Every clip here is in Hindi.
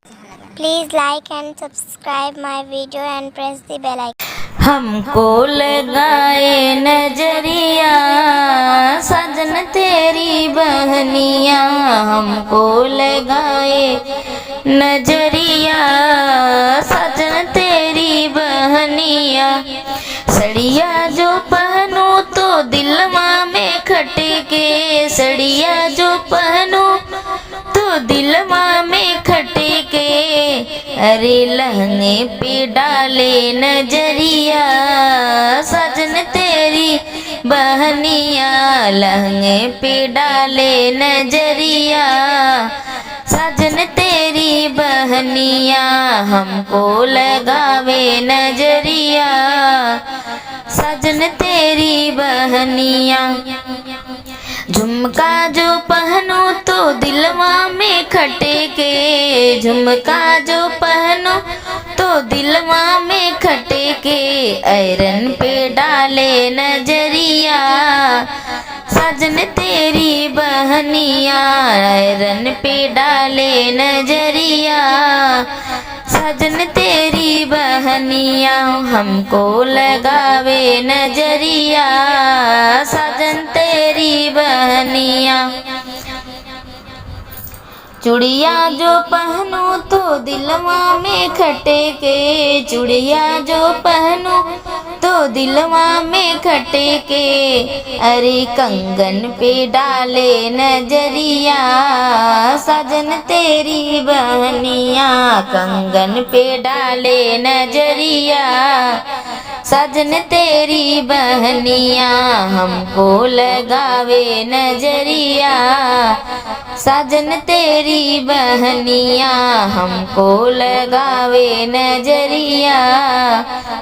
Please like and subscribe my video and press the bell icon. हमको लगाए नजरिया सजन तेरी बहनिया, हमको लगाए नजरिया सजन तेरी बहनिया। सड़िया जो पहनूं तो दिलवा में खटके, सड़िया जो पहनूं तो दिलवा में खटके। अरे लहंगे पे डाले नजरिया सजन तेरी बहनिया, लहंगे पे डाले नजरिया सजन तेरी बहनिया। हमको लगावे नजरिया सजन तेरी बहनिया। झुमका जो पहनूं तो दिलवा में खटके, झुमका जो पहनूं तो दिलवा में खटके। ऐरन पे डाले नजरिया सजन तेरी बहनिया, ऐरन पे डाले नजरिया सजन तेरी बहनिया। हमको लगावे नजरिया सजन तेरी बहनिया। चूड़िया जो पहनूं तो दिलवा में खटके, चूड़िया जो पहनूं तो दिलवा में खटके। अरे कंगन पे डाले नजरिया सजन तेरी बहनिया, कंगन पे डाले नजरिया सजन तेरी बहनिया। हमको लगावे नजरिया सजन तेरी बहनिया, हमको लगावे नजरिया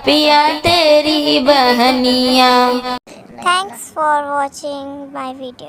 पिया तेरी बहनिया। Thanks for watching my video.